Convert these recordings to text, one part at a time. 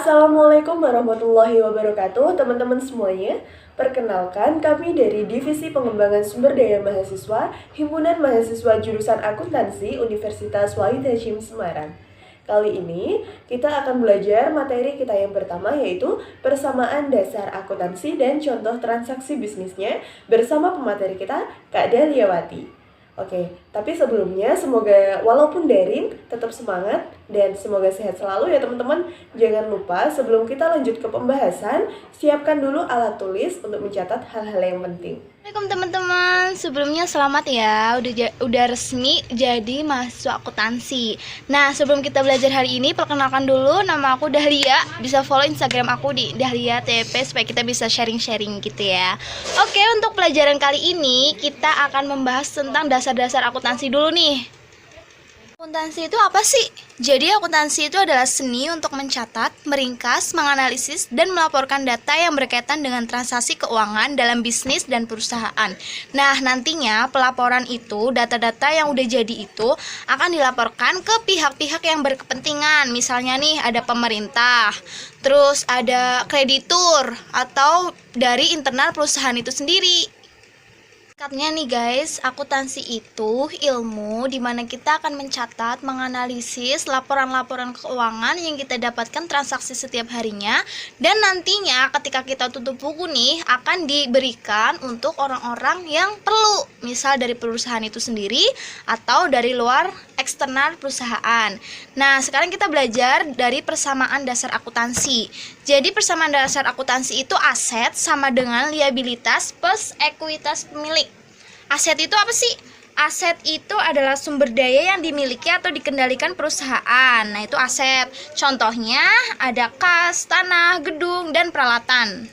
Assalamualaikum warahmatullahi wabarakatuh, teman-teman semuanya. Perkenalkan, kami dari Divisi Pengembangan Sumber Daya Mahasiswa, Himpunan Mahasiswa Jurusan Akuntansi Universitas Wahid Hasyim Semarang. Kali ini, kita akan belajar materi kita yang pertama, yaitu persamaan dasar akuntansi dan contoh transaksi bisnisnya bersama pemateri kita, Kak Daliawati. Oke, tapi sebelumnya semoga walaupun daring tetap semangat dan semoga sehat selalu ya teman-teman. Jangan lupa sebelum kita lanjut ke pembahasan, siapkan dulu alat tulis untuk mencatat hal-hal yang penting. Assalamualaikum teman-teman, sebelumnya selamat ya, udah resmi jadi mahasiswa akuntansi. Nah, sebelum kita belajar hari ini, perkenalkan dulu, nama aku Dahlia. Bisa follow Instagram aku di Dahlia TP supaya kita bisa sharing-sharing gitu ya. Oke, untuk pelajaran kali ini kita akan membahas tentang dasar-dasar akuntansi dulu nih. Akuntansi itu apa sih? Jadi akuntansi itu adalah seni untuk mencatat, meringkas, menganalisis, dan melaporkan data yang berkaitan dengan transaksi keuangan dalam bisnis dan perusahaan. Nah, nantinya pelaporan itu, data-data yang udah jadi itu akan dilaporkan ke pihak-pihak yang berkepentingan. Misalnya nih ada pemerintah, terus ada kreditur, atau dari internal perusahaan itu sendiri. Singkatnya nih guys, akuntansi itu ilmu di mana kita akan mencatat, menganalisis laporan-laporan keuangan yang kita dapatkan transaksi setiap harinya, dan nantinya ketika kita tutup buku nih akan diberikan untuk orang-orang yang perlu, misal dari perusahaan itu sendiri atau dari luar eksternal perusahaan. Nah, sekarang kita belajar dari persamaan dasar akuntansi. Jadi persamaan dasar akuntansi itu aset sama dengan liabilitas plus ekuitas pemilik. Aset itu apa sih? Aset itu adalah sumber daya yang dimiliki atau dikendalikan perusahaan. Nah, itu aset. Contohnya ada kas, tanah, gedung, dan peralatan.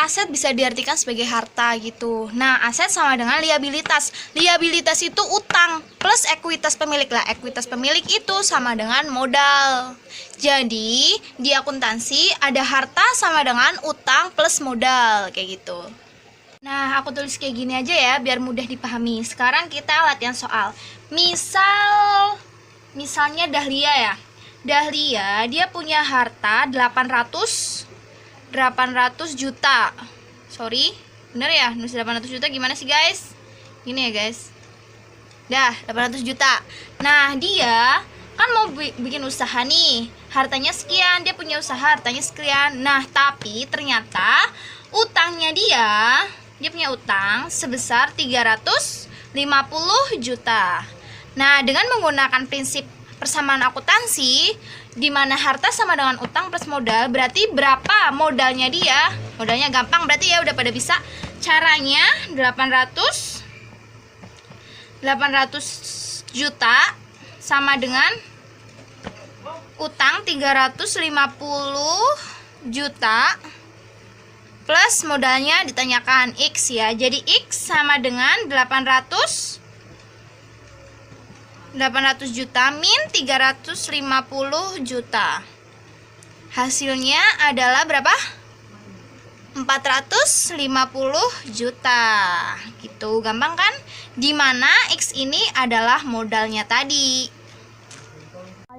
Aset bisa diartikan sebagai harta gitu. Nah, aset sama dengan liabilitas. Liabilitas itu utang plus ekuitas pemilik lah. Ekuitas pemilik itu sama dengan modal. Jadi, di akuntansi ada harta sama dengan utang plus modal kayak gitu. Nah, aku tulis kayak gini aja ya biar mudah dipahami. Sekarang kita latihan soal. Misalnya Dahlia ya. Dahlia dia punya harta 800 juta. Sorry, bener ya? Nulis 800 juta gimana sih guys? Gini ya guys. Dah, 800 juta. Nah, dia kan mau bikin usaha nih. Hartanya sekian, dia punya usaha hartanya sekian. Nah, tapi ternyata utangnya dia punya utang sebesar 350 juta. Nah, dengan menggunakan prinsip persamaan akuntansi, di mana harta sama dengan utang plus modal, berarti berapa modalnya dia? Modalnya gampang berarti ya, udah pada bisa. Caranya 800 juta sama dengan utang 350 juta plus modalnya ditanyakan X ya. Jadi X sama dengan 800 juta min 350 juta. Hasilnya adalah berapa? 450 juta. Gitu, gampang kan? Dimana X ini adalah modalnya tadi.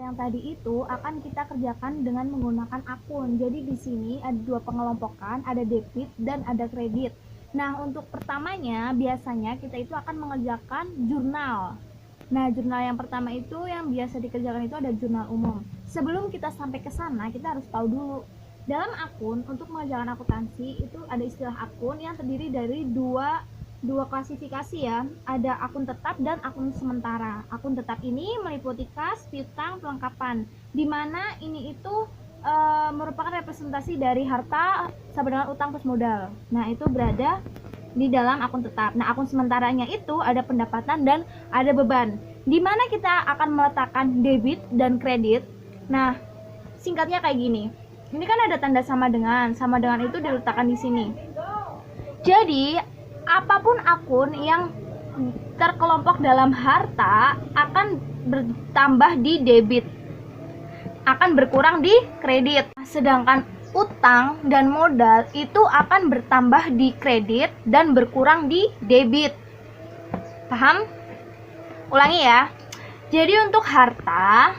Yang tadi itu akan kita kerjakan dengan menggunakan akun. Jadi di sini ada dua pengelompokan, ada debit dan ada kredit. Nah, untuk pertamanya biasanya kita itu akan mengerjakan jurnal. Nah, jurnal yang pertama itu yang biasa dikerjakan itu ada jurnal umum. Sebelum kita sampai ke sana, kita harus tahu dulu. Dalam akun, untuk mengerjakan akuntansi itu ada istilah akun yang terdiri dari dua klasifikasi ya. Ada akun tetap dan akun sementara. Akun tetap ini meliputi kas, piutang, pelengkapan, di mana ini itu merupakan representasi dari harta sama dengan utang plus modal. Nah, itu berada di dalam akun tetap. Nah, akun sementaranya itu ada pendapatan dan ada beban, di mana kita akan meletakkan debit dan kredit. Nah, singkatnya kayak gini. Ini kan ada tanda sama dengan itu diletakkan di sini. Jadi apapun akun yang terkelompok dalam harta akan bertambah di debit, akan berkurang di kredit. Sedangkan utang dan modal itu akan bertambah di kredit dan berkurang di debit. Paham? Ulangi ya. Jadi untuk harta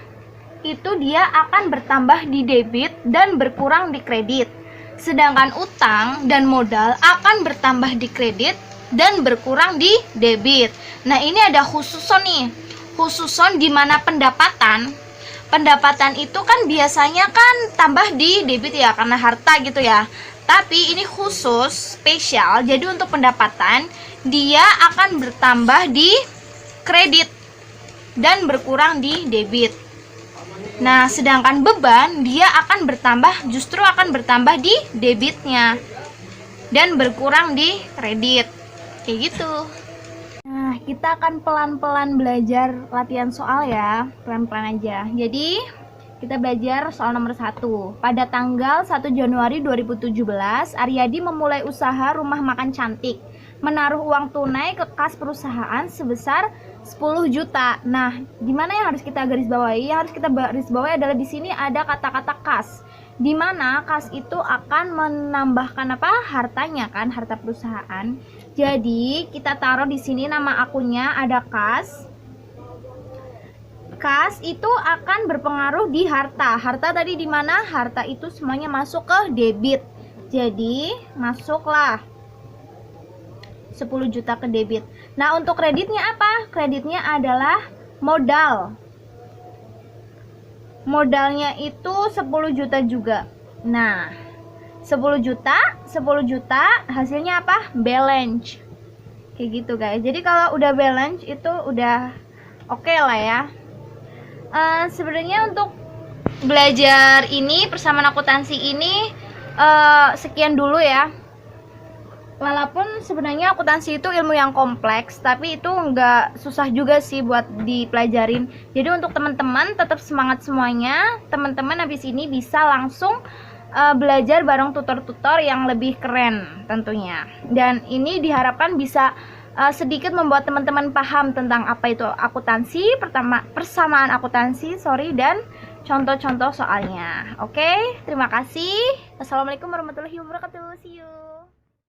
itu dia akan bertambah di debit dan berkurang di kredit. Sedangkan utang dan modal akan bertambah di kredit dan berkurang di debit. Nah, ini ada khususon nih. Khususon di mana pendapatan itu kan biasanya kan tambah di debit ya, karena harta gitu ya. Tapi ini khusus spesial. Jadi untuk pendapatan dia akan bertambah di kredit dan berkurang di debit. Nah, sedangkan beban dia justru akan bertambah di debitnya dan berkurang di kredit. Kayak gitu. Nah, kita akan pelan-pelan belajar latihan soal ya, pelan-pelan aja. Jadi, kita belajar soal nomor 1. Pada tanggal 1 Januari 2017, Aryadi memulai usaha rumah makan cantik, menaruh uang tunai ke kas perusahaan sebesar 10 juta. Nah, gimana yang harus kita garis bawahi? Yang harus kita garis bawahi adalah di sini ada kata-kata kas, di mana kas itu akan menambahkan hartanya kan, harta perusahaan. Jadi kita taruh di sini nama akunnya ada kas. Kas itu akan berpengaruh di harta. Harta tadi di mana? Harta itu semuanya masuk ke debit. Jadi masuklah 10 juta ke debit. Nah, untuk kreditnya apa? Kreditnya adalah modal. Modalnya itu 10 juta juga. Nah, 10 juta hasilnya apa? Balance. Kayak gitu guys. Jadi kalau udah balance itu udah oke lah ya. Sebenarnya untuk belajar ini persamaan akuntansi ini sekian dulu ya. Walaupun sebenarnya akuntansi itu ilmu yang kompleks, tapi itu nggak susah juga sih buat dipelajarin. Jadi untuk teman-teman tetap semangat semuanya. Teman-teman habis ini bisa langsung belajar bareng tutor-tutor yang lebih keren tentunya. Dan ini diharapkan bisa sedikit membuat teman-teman paham tentang apa itu akuntansi, persamaan akuntansi, dan contoh-contoh soalnya. Oke, terima kasih. Assalamualaikum warahmatullahi wabarakatuh. See you.